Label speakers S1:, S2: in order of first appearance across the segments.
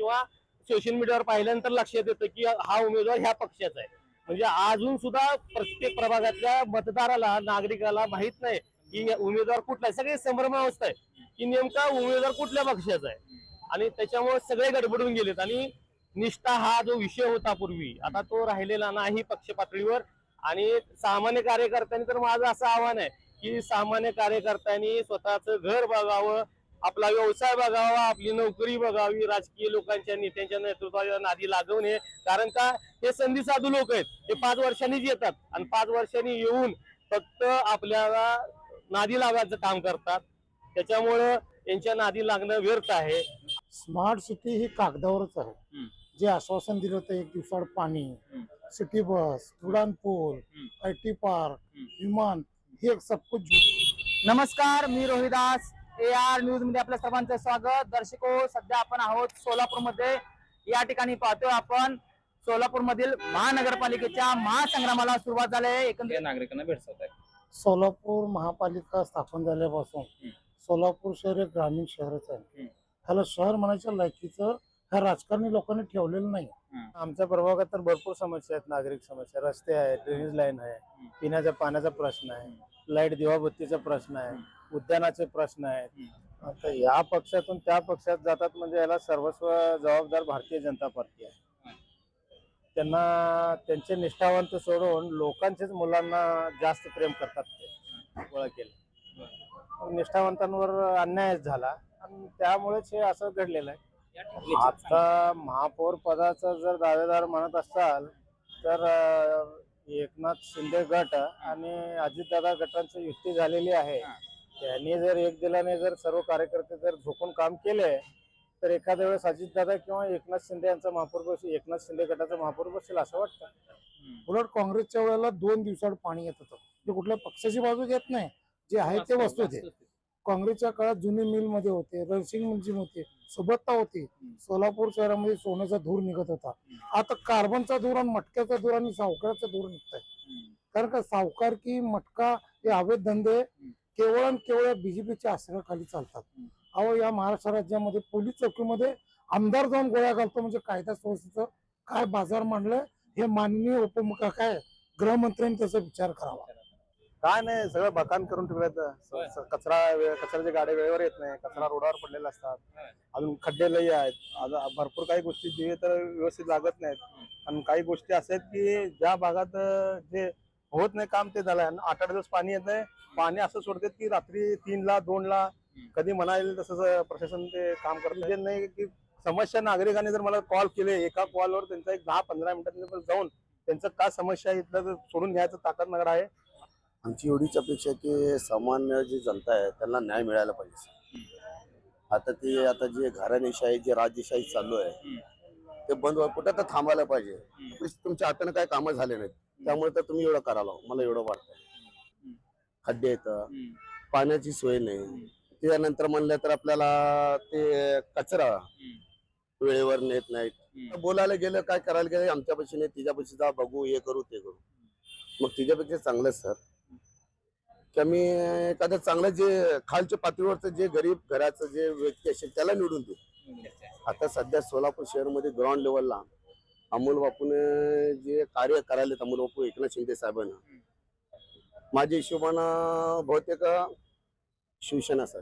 S1: किंवा सोशल मीडियावर पाहिल्यानंतर लक्षात येतं की हा उमेदवार ह्या पक्षाचा आहे. म्हणजे अजून सुद्धा प्रत्येक प्रभागातल्या मतदाराला नागरिकाला माहित नाही की उमेदवार कुठला आहे. सगळे संभ्रमावस्था आहे की नेमका उमेदवार कुठल्या पक्षाचा आहे आणि त्याच्यामुळे सगळे गडबडून गेलेत. आणि निष्ठा हा जो विषय होता पूर्वी आता तो राहिलेला नाही पक्ष पातळीवर. आणि सामान्य कार्यकर्त्यांनी तर माझं असं आव्हान आहे की सामान्य कार्यकर्त्यांनी स्वतःचं घर बघावं, आपला व्यवसाय बघावा, आपली नोकरी बघावी, राजकीय लोकांच्या नेत्यांच्या नेतृत्वाच्या नादी लागू नये. कारण का हे संधी साधू लोक आहेत, ते 5 वर्षांनीच येतात आणि 5 वर्षांनी येऊन फक्त आपल्याला नादी लागायचं काम करतात. त्याच्यामुळं यांच्या नादी लागणं व्यर्थ आहे.
S2: स्मार्ट सिटी ही कागदावरच आहे. जे आश्वासन दिलं होतं 1 दिवसाआड पाणी, सिटी बस, उडान पूल, IT पार्क, विमान, हे सब कुछ.
S3: नमस्कार, मी रोहिदास. AR न्यूज मध्ये आपल्या सर्वांचं स्वागत. दर्शको, सध्या आपण आहोत सोलापूर मध्ये. या ठिकाणी पाहतोय आपण सोलापूर मधील महानगरपालिकेच्या महासंग्रामाला सुरुवात झाली आहे. एकंदरीत
S4: नागरिकांना भेटत आहे.
S2: सोलापूर महापालिका स्थापन झाल्यापासून सोलापूर शहर एक ग्रामीण शहरच आहे. ह्याला शहर म्हणायच्या लायकीचं ह्या राजकारणी लोकांनी ठेवलेलं नाही. आमच्या प्रभागात तर भरपूर समस्या आहेत. नागरिक समस्या, रस्ते आहेत, ड्रेनेज लाईन आहे, पिण्याच्या पाण्याचा प्रश्न आहे, लाईट दिवाबत्तीचा प्रश्न आहे, उद्यानाचे प्रश्न आहेत. आता या पक्षातून त्या पक्षात जातात म्हणजे याला सर्वस्व जबाबदार भारतीय जनता पार्टी आहे. त्यांना त्यांचे निष्ठावंत सोडून लोकांच्याच मुलांना जास्त प्रेम करतात ते गोळा केलं. निष्ठावंतांवर अन्याय झाला आणि त्यामुळेच हे असं घडलेलं आहे. आता महापौर पदाचा जर दावेदार म्हणत असाल तर एकनाथ शिंदे गट आणि अजितदादा गटांची युती झालेली आहे. त्यांनी जर एक दिलाने जर सर्व कार्यकर्ते जर झोकून काम केले तर एखाद्या वेळेस अजितदादा किंवा एकनाथ शिंदे यांचा महापौर बसेल, एकनाथ शिंदे गटाचा महापौर बसेल असं वाटतं. उलट काँग्रेसच्या वेळेला 2 दिवसाआड पाणी येत होतं. ते कुठल्या पक्षाची बाजू घेत नाही, जे आहे ते वस्तू होते. काँग्रेसच्या काळात जुनी मिल मध्ये होते, रणसिंग मंजिम होते, सुबत्ता होती. सोलापूर शहरामध्ये सोन्याचा धूर निघत होता. आता कार्बनचा धूर आणि मटक्याचा धूर आणि सावकाराचा धूर निघतोय. कारण का सावकार की मटका हे अवैध धंदे केवळ आणि केवळ बीजेपीच्या आश्रयाखाली चालतात. अहो, या महाराष्ट्र राज्यामध्ये पोलीस चौकीमध्ये आमदार जाऊन गोळ्या घालतो म्हणजे कायदा सुव्यवस्थेचं काय बाजार मांडलंय हे माननीय उपमुख्य काय गृहमंत्र्यांनी त्याचा विचार करावा.
S5: काय नाही, सगळं बकान करून ठेवलं. कचऱ्याच्या गाड्या वेळेवर येत नाही, कचरा रोडावर पडलेला असतात, अजून खड्डे लई आहेत, भरपूर काही गोष्टी दिवे तर व्यवस्थित लागत नाहीत. आणि काही गोष्टी अशा आहेत की ज्या भागात जे होत नाही काम ते झालंय. 8-8 दिवस पाणी येत नाही. पाणी असं सोडतात की रात्री 3ला 2ला कधी म्हणायला तसं प्रशासन ते काम करत नाही. की समस्या नागरिकांनी जर मला कॉल केले, एका कॉलवर त्यांचा एक 10-15 मिनिटांनी जाऊन त्यांचं काय समस्या आहे इथलं सोडून घ्यायचं ताकद नगर आहे.
S6: आमची एवढीच अपेक्षा की सामान्य जी जनता आहे त्यांना न्याय मिळायला पाहिजे. आता जे घराणेशाही जे राजेशाही चालू आहे ते बंद कुठं तर थांबायला पाहिजे. तुमच्या हाताने काय कामं झाले नाहीत त्यामुळे तर तुम्ही एवढं करायला मला एवढं वाटतं. खड्डे येतं, पाण्याची सोय नाही. त्यानंतर म्हणलं तर आपल्याला ते कचरा वेळेवर नेत नाहीत. बोलायला गेलं काय करायला गेलं आमच्यापाशी नाही, तिच्यापाशी जा, बघू, हे करू ते करू. मग तिच्यापेक्षा चांगलं सर की आम्ही एखादं चांगलं जे खालच्या पातळीवरचं जे गरीब घराचं जे व्यक्ती असेल त्याला निवडून देऊ. आता सध्या सोलापूर शहरमध्ये ग्राउंड लेवलला अमोल बापून जे कार्य करायला अमोल बापू एकनाथ शिंदे साहेबांना माझ्या हिशोबानं बहुतेक शिवसेना सर.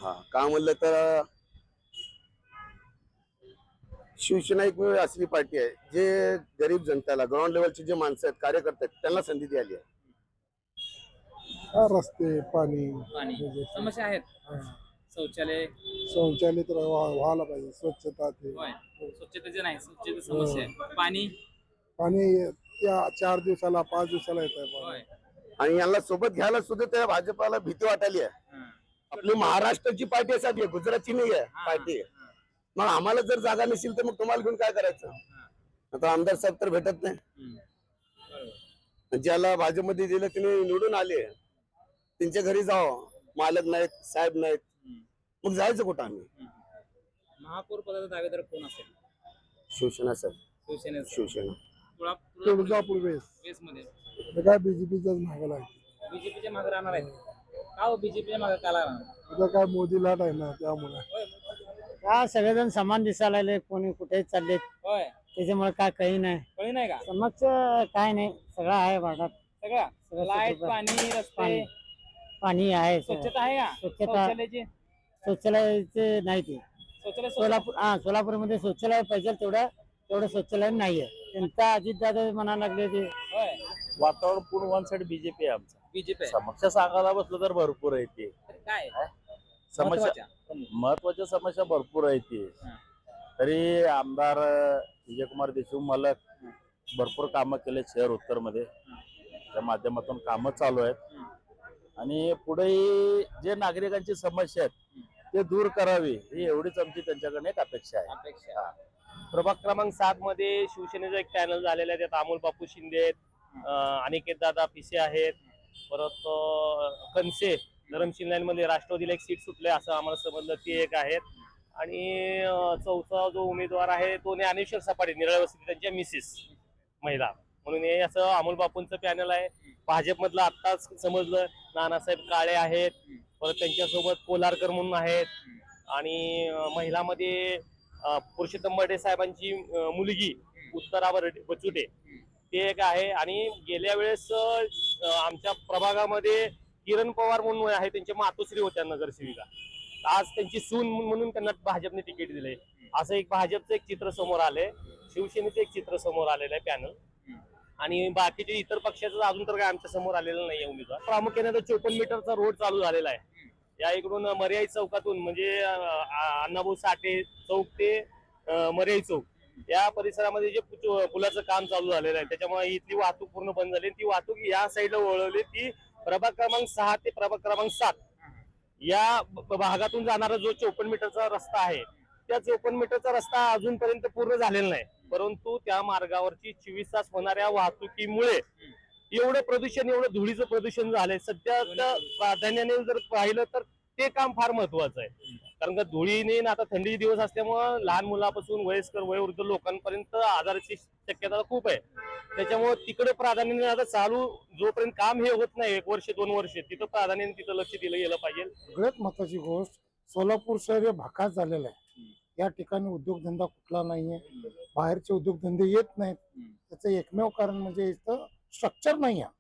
S6: हा, का म्हणलं तर शिवसेना एक असली पार्टी आहे जे गरीब जनतेला ग्राउंड लेवलचे जे माणसं आहेत कार्यकर्ते आहेत त्यांना संधी द्यायली आहे.
S2: रस्ते, पाणी,
S4: समस्या आहेत.
S2: शौचालय तर व्हायला पाहिजे. स्वच्छता,
S4: स्वच्छतेचे नाही, स्वच्छतेची समस्या आहे.
S2: पाणी 4 दिवसाला 5 दिवसाला येत आहे.
S6: आणि यांना सोबत घ्यायला सुद्धा त्या भाजपाला भीती वाटायली आहे. आपली महाराष्ट्राची पार्टी आहे, गुजरातची नाही आहे पार्टी. मग आम्हाला जर जागा नसेल तर मग तुम्हाला घेऊन काय करायचं. आता आमदार साहेब तर भेटत नाही. ज्याला भाजपमध्ये दिलं तिने निवडून आले त्यांच्या घरी जावं, मालक नाहीत, साहेब नाहीत, मग जायचं कुठं आम्ही.
S4: महापौर पदाचा दावेदार कोण असेल?
S6: शिवसेना सर.
S4: शिवसेना.
S2: तुळजापूर वेस मध्ये काय बीजेपीच्याच मागे लागते.
S4: बीजेपीच्या मागे राहणार आहेत का? बीजेपीच्या मागे का राहणार?
S2: काय मोदी लाट आहे ना त्यामुळे. का सगळेजण समान दिसायला लागले, कोणी कुठे चालले,
S4: होय
S2: त्याच्यामुळे काय काही नाही.
S4: कळी नाही का
S2: समक्ष काय नाही, सगळं आहे भागात.
S4: सगळं
S2: सगळं
S4: लाईट
S2: स्वच्छता.
S4: पाणी रस्ते
S2: पाणी पाणी आहे सगळं.
S4: स्वच्छता आहे का
S2: स्वच्छता.
S4: शौचालयाची
S2: शौचालयाचे नाही ते.
S4: शौचालय
S2: सोलापूरमध्ये शौचालय पाहिजे तेवढं शौचालय नाहीये. त्यांचा अजितदादा म्हणायला लागले ते.
S4: होय
S1: वातावरण पूर्ण वन साइड बीजेपी आहे आमचं.
S4: बीजेपी
S1: समस्या सांगायला बसलं तर भरपूर आहे ते.
S4: काय
S1: समस्या
S4: महत्वाच्या?
S1: महत्वाच्या समस्या भरपूर आहे ती. तरी आमदार विजयकुमार देशमुख मालक भरपूर कामं केले शहर उत्तर मध्ये. त्या माध्यमातून कामं चालू आहेत आणि पुढे जे नागरिकांची समस्या आहेत ते दूर करावी ही एवढीच आमची त्यांच्याकडे एक अपेक्षा आहे.
S4: अपेक्षा
S1: प्रभाग क्रमांक 7 मध्ये शिवसेनेचा एक पॅनल झालेला आहे. त्यात अमोल बापू शिंदे आहेत, अनिकेत दादा पिसे आहेत, परत कनसे धरमशिंग मध्ये राष्ट्रवादीला एक सीट सुटले असं आम्हाला समजलं, ते एक आहेत. आणि चौथा जो उमेदवार आहे तो ज्ञानेश्वर सपाटे, निरळवस्ती त्यांच्या मिसेस महिला म्हणून हे असं अमोल बापूंचं पॅनल आहे. भाजपमधलं आत्ताच समजलं नानासाहेब काळे आहेत, परत त्यांच्यासोबत कोलारकर म्हणून आहेत. आणि महिलामध्ये पुरुषोत्तम बर्डे साहेबांची मुलगी उत्तरावर बचुटे ते एक आहे. आणि गेल्या वेळेस आमच्या प्रभागामध्ये किरण पवार म्हणून आहे, त्यांच्या मातोश्री होत्या नगरसेविका. आज त्यांची सून म्हणून त्यांना भाजपने तिकीट दिले. असं एक भाजपचं एक चित्र समोर आलंय, शिवसेनेचं एक चित्र समोर आलेलं आहे पॅनल. आणि बाकीचे इतर पक्षाचं अजून तर काय आमच्या समोर आलेलं नाहीये उमेदवार. प्रामुख्याने 54 मीटरचा रोड चालू झालेला आहे. या इकडून मर्याई चौकातून म्हणजे अण्णाभाऊ साठे चौक ते मर्याई चौक या परिसरामध्ये जे पुलाचं काम चालू झालेलं आहे त्याच्यामुळे इथली वाहतूक पूर्ण बंद झाली. ती वाहतूक या साईडला वळवली. ती प्रभाग क्रमांक 6 ते प्रभाग क्रमांक 7 या भागातून जाणारा जो 54 मीटरचा रस्ता आहे त्या 54 मीटरचा रस्ता अजूनपर्यंत पूर्ण झालेला नाही. परंतु त्या मार्गावरची 24 तास होणाऱ्या वाहतुकीमुळे एवढं प्रदूषण, एवढं धुळीचं प्रदूषण झालंय. सध्या प्राधान्याने जर पाहिलं तर ते काम फार महत्वाचं आहे. कारण का धुळीने आता थंडीचे दिवस असल्यामुळं लहान मुलापासून वयस्कर वयोवृद्ध लोकांपर्यंत आजाराची शक्यता खूप आहे. त्याच्यामुळे तिकडे प्राधान्याने आता चालू जोपर्यंत काम हे होत नाही 1 वर्ष 2 वर्ष तिथं प्राधान्याने तिथं लक्ष दिलं गेलं पाहिजे.
S7: सगळ्यात महत्वाची गोष्ट सोलापूर शहर हे भाकात झालेलं आहे. या ठिकाणी उद्योगधंदा कुठला नाहीये, बाहेरचे उद्योगधंदे येत नाहीत. त्याचं एकमेव कारण म्हणजे इथं स्ट्रक्चर नाही आहे.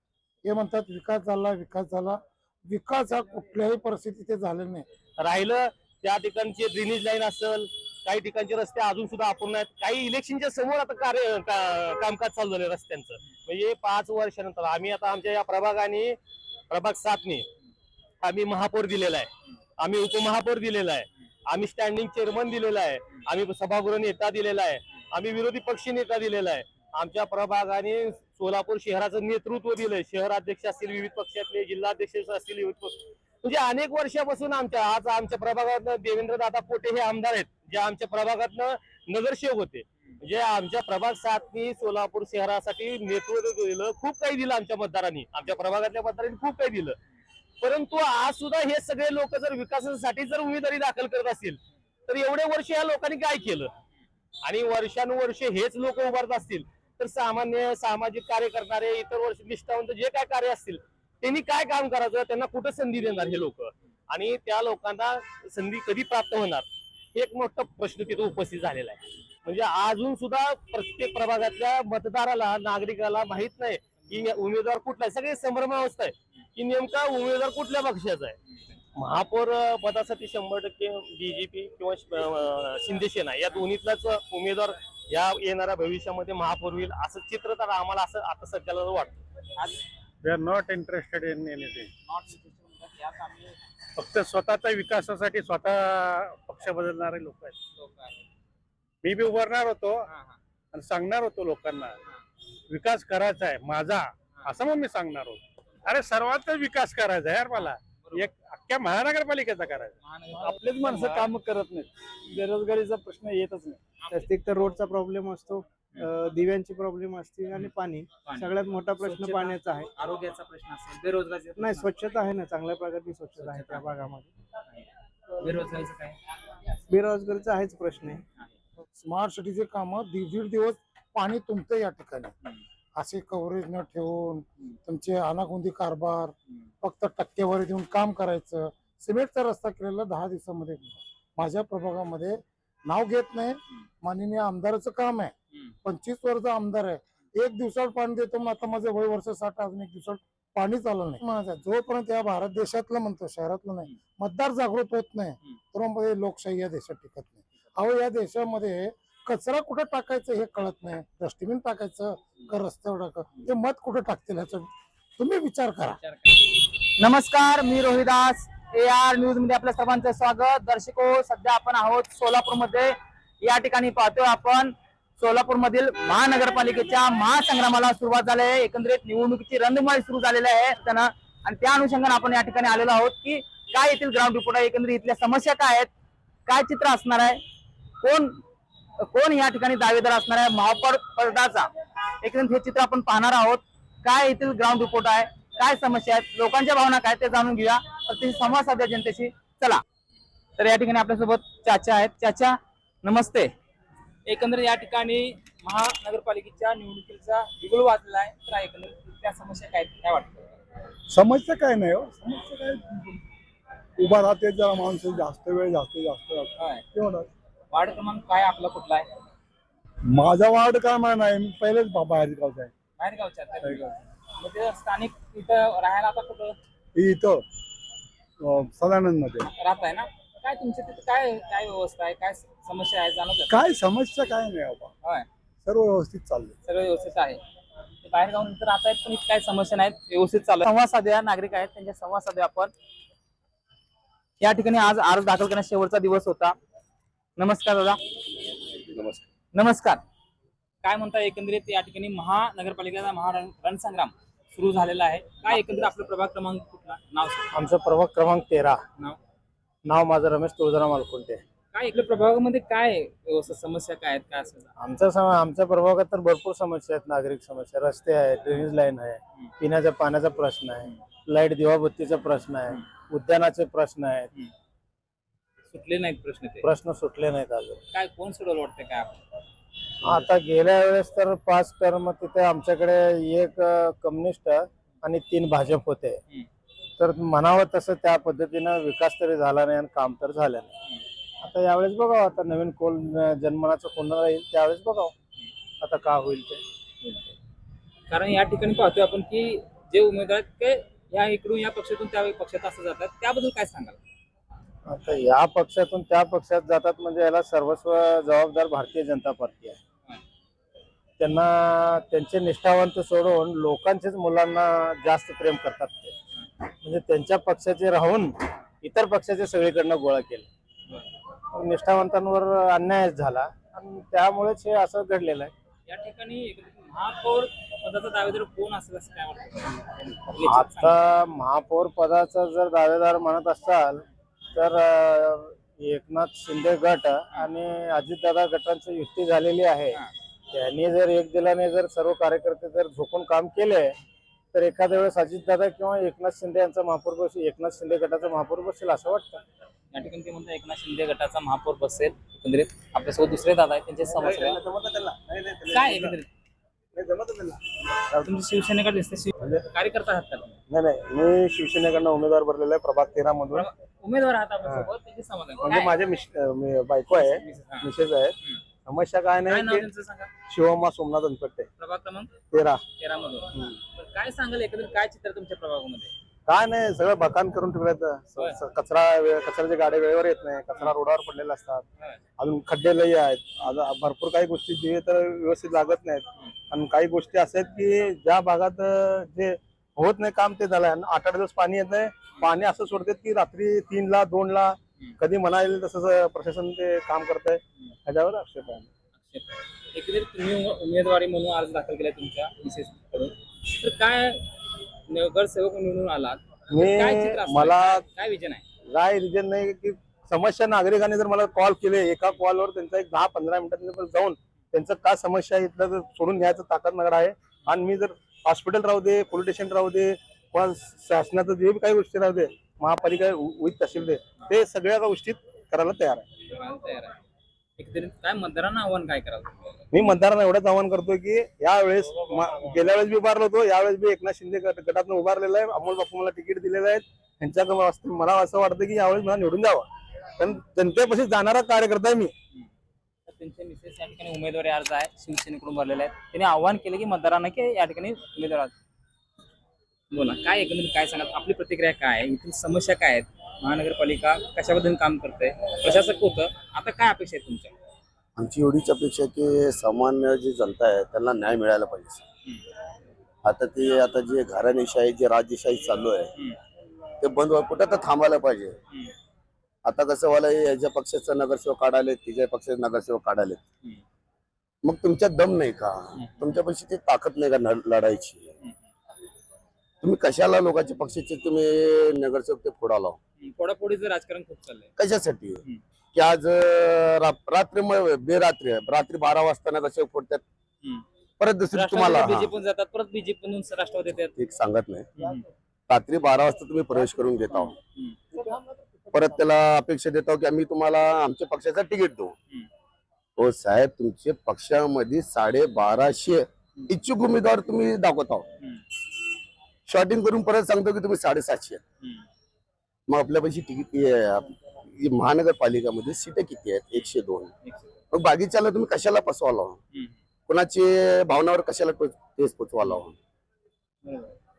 S7: हे म्हणतात विकास झाला, विकास झाला. विकास हा कुठल्याही परिस्थितीत ते झालेला नाही.
S1: राहिलं त्या ठिकाणचे ड्रेनेज लाईन असेल, काही ठिकाणचे रस्ते अजून सुद्धा अपूर्ण आहेत. काही इलेक्शनच्या समोर आता कामकाज चालू झालं रस्त्यांचं. म्हणजे 5 वर्षानंतर आम्ही आता आमच्या या प्रभागाने प्रभाग 7 ने आम्ही महापौर दिलेला आहे, आम्ही उपमहापौर दिलेला आहे, आम्ही स्टँडिंग चेअरमन दिलेला आहे, आम्ही सभागृह नेता दिलेला आहे, आम्ही विरोधी पक्ष नेता दिलेला आहे. आमच्या प्रभागाने सोलापूर शहराचं नेतृत्व दिलंय. शहराध्यक्ष असतील विविध पक्षातले, जिल्हाध्यक्ष असतील विविध पक्ष, म्हणजे अनेक वर्षापासून आज आमच्या प्रभागात देवेंद्र दादा पोटे हे आमदार आहेत जे आमच्या प्रभागातनं नगरसेवक होते. म्हणजे आमच्या प्रभाग 7 सोलापूर शहरासाठी नेतृत्व दिलं, खूप काही दिलं आमच्या मतदारांनी, आमच्या प्रभागातल्या मतदारांनी खूप काही दिलं. परंतु आज सुद्धा हे सगळे लोक जर विकासासाठी जर उमेदवारी दाखल करत असतील तर एवढे वर्ष या लोकांनी काय केलं आणि वर्षानुवर्ष हेच लोक उभारत असतील तर सामान्य सामाजिक कार्य करणारे इतर वर्ष निष्ठावंत जे काय कार्य असतील त्यांनी काय काम करायचं, त्यांना कुठं संधी देणार हे लोक आणि त्या लोकांना संधी कधी प्राप्त होणार हे एक मोठा प्रश्न तिथे उपस्थित झालेला आहे. म्हणजे अजून सुद्धा प्रत्येक प्रभागातल्या मतदाराला नागरिकाला माहित नाही की उमेदवार कुठला आहे. सगळे संभ्रमावस्था आहे की नेमका उमेदवार कुठल्या पक्षाचा आहे. महापौर पदासाठी 100% बीजेपी किंवा शिंदेसेना या दोन्हीतलाच उमेदवार या येणाऱ्या भविष्यामध्ये महापौर होईल असं चित्र तर आम्हाला असं आता सध्याला वाटतं.
S2: We are not interested in anything.
S4: यात आम्ही
S2: फक्त स्वतःच्या विकासासाठी स्वतः पक्ष बदलणारे लोक आहेत. मी बी उभारणार होतो आणि सांगणार होतो लोकांना विकास करायचा आहे माझा, असं मग मी सांगणार होतो. अरे सर्वांचा विकास करायचा आहे यार, मला एक अख्ख्या महानगरपालिकेचा करायचा.
S5: आपलेच माणसं काम करत नाहीत, बेरोजगारीचा प्रश्न येतच नाही. जास्तीत तर रोडचा प्रॉब्लेम असतो, दिव्यांची प्रॉब्लेम असते आणि पाणी. सगळ्यात मोठा प्रश्न पाण्याचा आहे.
S4: आरोग्याचा प्रश्न असेल, बेरोजगारीचा
S5: नाही, स्वच्छता आहे ना, चांगल्या प्रकारची स्वच्छता आहे त्या भागामध्ये.
S4: बेरोजगारीचं काय?
S5: बेरोजगारीचा आहेच प्रश्न आहे.
S7: स्मार्ट सिटीचे काम दीड दिवस पाणी तुंबतं या ठिकाणी. असे कव्हरेज न ठेवून तुमचे अनागोंदी कारभार, फक्त टक्केवारी देऊन काम करायचं. सिमेंटचा रस्ता केलेला 10 दिवसामध्ये. माझ्या प्रभागामध्ये नाव घेत नाही. माननीय आमदाराचं काम आहे. 25 वर्ष आमदार आहे. एक दिवसात पाणी देतो. मग आता माझं वय वर्ष 60, अजून एक दिवसात पाणीच आलं नाही. म्हणायचं जोपर्यंत या भारत देशातलं म्हणतो, शहरातलं नाही, मतदार जागृत होत नाही तोपर्यंत लोकशाही या देशात टिकत नाही. अहो, या देशामध्ये कचरा कुठं टाकायचं हे कळत नाही. डस्टबिन टाकायचं का रस्त्यावर टाकायचं, ते मत कुठं टाकतील ह्याचा तुम्ही विचार करा.
S3: नमस्कार, मी रोहिदास. AR न्यूज मध्ये आपल्या सर्वांचं स्वागत. दर्शको, सध्या आपण आहोत सोलापूरमध्ये. या ठिकाणी पाहतोय आपण सोलापूरमधील महानगरपालिकेच्या महासंग्रामाला सुरुवात झाली आहे. एकंदरीत निवडणुकीची रणधुमाळी सुरू झालेली आहे त्यांना, आणि त्या अनुषंगाने आपण या ठिकाणी आलेलो आहोत की काय येथील ग्राउंड रिपोर्ट आहे, एकंदरीत इथल्या समस्या काय आहेत, काय चित्र असणार आहे, कोण या ठिकाणी दावेदार असणार आहे महापौर पदाचा, एकंदरीत हे चित्र आपण पाहणार आहोत. काय येथील ग्राउंड रिपोर्ट आहे, काय समस्या आहेत, लोकांच्या भावना काय ते जाणून घेऊया. त्याची संवाद साध्या जनतेशी. चला तर या ठिकाणी आपल्यासोबत चाचा आहेत. चाचा नमस्ते. एकंदरीत या ठिकाणी महानगरपालिकेच्या निवडणुकीचा बिगुल वाजलेला आहे, तर एकंदरीत त्या समस्या काय आहेत, काय वाटतं?
S5: समस्या काय नाही हो. समस्या काय, उभा राहते जरा माणसं जास्त वेळ जास्त ते होणार.
S3: वार्ड क्रमांक काय आपला कुठला आहे?
S5: माझा वार्ड काय माहिती नाही, मी पहिलेच बाहेर गावचा आहे.
S3: बाहेर गावच्या म्हणजे स्थानिक इथं राहायला आता कुठं
S5: इथं सदानंद मध्ये
S3: राहत आहे ना? काय तुमच्या तिथे काय काय व्यवस्था आहे, काय समस्या आहे जाणवत?
S5: काय समस्या काय नाही बाबा,
S3: होय,
S5: सर्व व्यवस्थित चाललंय.
S3: सगळं व्यवस्थित आहे. ते बाहेर गावून इथं राहत आहेत, पण इथे काय समस्या नाहीत, व्यवस्थित चालू आहे. संवाद साधूया, नागरिक आहेत त्यांच्या संवाद साधूया आपण. या ठिकाणी आज अर्ज दाखल करण्याचा शेवटचा दिवस होता. नमस्कार दादा. नमस्कार. काय म्हणता, एकंदरीत या ठिकाणी महानगरपालिकेचा रणसंग्राम सुरू झालेला आहे. काय एकंदरीत आपलं प्रभाग क्रमांक कुठला, नाव सांगा.
S2: आमचा प्रभाग क्रमांक 13. नाव माझं रमेश तुळजाराम मालकुंटे.
S3: काय इकडे प्रभागामध्ये काय व्यवस्था समस्या काय आहेत, काय असेल?
S2: आमच्या प्रभागात तर भरपूर समस्या आहेत. नागरिक समस्या, रस्ते आहेत, ड्रेनेज लाईन आहे, पिण्याच्या पाण्याचा प्रश्न आहे, लाईट दिवाबत्तीचा प्रश्न आहे, उद्यानाचे प्रश्न आहेत.
S3: सुटले नाहीत प्रश्न ते,
S2: प्रश्न सुटले नाहीत अजून.
S3: काय कोण सोडवलं वाटतं काय?
S2: आता गेल्या वेळेस तर 5 टर्म तिथे आमच्याकडे 1 कम्युनिस्ट आणि 3 भाजप होते. तर म्हणावं तसं त्या पद्धतीनं विकास तरी झाला नाही आणि काम तर झालं नाही. आता यावेळेस बघावं, आता नवीन कोण जन्मनाचं कोणाला येईल त्यावेळेस बघावं आता का होईल ते.
S3: कारण या ठिकाणी पाहतोय आपण की जे उमेदवार ते या इकडून या पक्षातून त्या पक्षात असं जातात, त्याबद्दल काय सांगाल?
S2: आता या पक्षातून त्या पक्षात जातात म्हणजे याला सर्वस्व जबाबदार भारतीय जनता पार्टी आहे. त्यांना त्यांचे निष्ठावंत सोडून लोकांचेच मुलांना जास्त प्रेम करतात ते. म्हणजे त्यांच्या पक्षाचे राहून इतर पक्षाचे सगळीकडनं गोळा केले. निष्ठावंतांवर अन्याय झाला आणि त्यामुळेच हे असं घडलेलं आहे.
S3: या ठिकाणी महापौर पदाचा दावेदार कोण असेल असं काय वाटतं?
S2: आता महापौर पदाचा जर दावेदार म्हणत असाल तर एकनाथ शिंदे गट आणि अजितदादा गटांची युती झालेली आहे. त्यांनी जर एक दिलाने जर सर्व कार्यकर्ते जर झोपून काम केले तर एखाद्या वेळेस अजितदादा किंवा एकनाथ शिंदे यांचा महापौर बसेल, एकनाथ शिंदे गटाचा महापौर बसेल असं वाटतं.
S3: या ठिकाणी ते म्हणतात एकनाथ शिंदे गटाचा महापौर बसेल. एकंदरीत आपल्यासोबत दुसरे दादा आहेत, त्यांचे समस्या काय एकंदरीत तुमची शिवसेनेकडे दिसते, कार्यकर्ता आहात का?
S5: नाही, मी शिवसेनेकडनं उमेदवार भरलेला आहे प्रभाग 13 मधून.
S3: उमेदवार आहात आपल्यासोबत, त्यांचे समाधान
S5: म्हणजे माझे बायको आहे, मिसेस आहे. समस्या काय
S3: काय
S5: नाही
S3: नाव
S5: की
S3: त्यांचं सांगा?
S5: शिवम्मा सोमनाथ अनपट्टे,
S3: प्रभाग क्रमांक
S5: 13.
S3: मधून. तर काय सांगाल एकंदरीत, काय चित्र तुमच्या प्रभागामध्ये?
S5: काय नाही, सगळं बकान करून ठेवलं. कचऱ्याच्या गाड्या वेळेवर येत नाही, कचरा रोडावर पडलेला असतात, अजून खड्डे लई आहेत, भरपूर काही गोष्टी जे तर व्यवस्थित लागत नाहीत. आणि काही गोष्टी अशा आहेत की ज्या भागात जे होत नाही काम ते झालंय. 8-8 दिवस पाणी येत नाही. पाणी असं सोडतात की रात्री 3ला 2ला कधी म्हणायला तसं प्रशासन ते काम करत आहे. ह्याच्यावर आक्षेप आहे.
S3: एकंदरीत तुम्ही उमेदवारी म्हणून अर्ज दाखल केला तुमच्या मिसेस कडून, तर काय नगरसेवक निवडून आलात, काय चित्र असणार?
S5: मला
S3: काय विजन आहे?
S5: काय रिजन नाही की समस्या नागरिकांनी जर मला कॉल केले, एका कॉलवर त्यांचा एक 10-15 मिनिटांनी जाऊन त्यांचं काय समस्या आहे इथलं सोडून घ्यायचं ताकद नगर आहे. आणि मी जर हॉस्पिटल राहू दे, पोलीस स्टेशन राहू दे, किंवा शासनाचं जे काही गोष्टी राहू दे, महापालिका वित तहसील दे, ते सगळ्या गोष्टीत करायला तयार आहे.
S3: एकंदरीत काय मतदारांना आव्हान काय कराल?
S5: मी मतदारांना एवढंच आवाहन करतोय की यावेळेस गेल्या वेळेस बी उभारलो होतो, यावेळेस बी एकनाथ शिंदे गटातून उभारलेला आहे. अमोल बापू मला तिकीट दिलेलं आहे. त्यांच्या मला असं वाटतं की यावेळेस मला निवडून द्यावं. कारण जनतेपाशी जाणारा कार्यकर्ता आहे मी.
S3: त्यांचे मिसेस या ठिकाणी उमेदवारी अर्ज आहे शिवसेनेकडून भरलेले आहेत. त्यांनी आव्हान केले की मतदारांना की या ठिकाणी उमेदवार बोला काय एकंदरीत काय सांगत आपली प्रतिक्रिया काय आहे, इथून समस्या काय आहेत, महानगरपालिका कशाबद्दल काम करते, प्रशासक होतं, आता काय अपेक्षा आहे तुमच्या?
S6: आमची एवढीच अपेक्षा आहे की सामान्य जी जनता आहे त्यांना न्याय मिळायला पाहिजे. आता जे घराणेशाही जे राजेशाही चालू आहे ते बंद कुठं तर थांबायला पाहिजे. आता कसं व्हायला याच्या पक्षाचा नगरसेवक काढाले तिच्या पक्षाचे नगरसेवक काढाले, मग तुमच्यात दम नाही का, तुमच्यापाशी ती ताकद नाही का लढायची? तुम्ही कशाला लोकांच्या पक्षाचे तुम्ही नगरसेवक ते फोडाला?
S3: फोडाफोडीचं राजकारण खूप चाललंय.
S6: कशासाठी की आज बेरात्री रात्री 12 वाजता नगरसेवक फोडतात, परत दुसरी तुम्हाला
S3: बीजेपी जातात, परत बीजेपी राष्ट्रवादी येतात.
S6: एक सांगत नाही. रात्री 12 वाजता तुम्ही प्रवेश करून घेत आहो, परत त्याला अपेक्षा देतो की आम्ही तुम्हाला आमच्या पक्षाचं तिकीट देऊ. हो साहेब, तुमच्या पक्षामध्ये 1250 इच्छुक उमेदवार तुम्ही दाखवत आहो, शॉर्टिंग करून परत सांगतो की तुम्ही 750. मग आपल्यापाशी तिकीट महानगरपालिकामध्ये सीट किती आहेत? 102. मग बाकीच्याला तुम्ही कशाला फसवाला? कोणाचे भावनावर कशाला ठेस पोचवाला?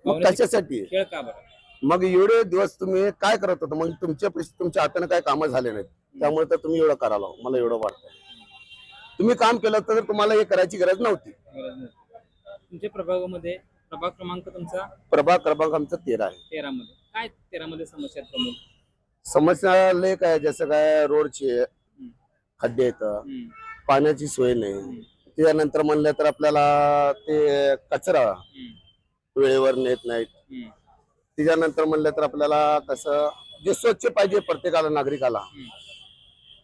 S6: मग कशासाठी?
S3: खेळ का बरं?
S6: मग एवढे दिवस तुम्ही काय करत होता? मग तुमच्या हाताने काय कामं झाले नाहीत, त्यामुळे तर तुम्ही एवढं करायला, मला एवढं वाटतं. तुम्ही काम केलं तर तुम्हाला हे करायची गरज नव्हती.
S3: तुमच्या प्रभागामध्ये प्रभाग क्रमांक तुमचा?
S6: प्रभाग क्रमांक आमचा 13 आहे.
S3: 13 मध्ये काय 13 मध्ये समस्या आहेत प्रमुख?
S6: समस्या लय काय, जसं काय रोडचे खड्डे येतं, पाण्याची सोय नाही. त्यानंतर म्हणलं तर आपल्याला ते कचरा वेळेवर नेत नाहीत. त्याच्यानंतर म्हणलं तर आपल्याला कसं जे स्वच्छ पाहिजे प्रत्येकाला नागरिकाला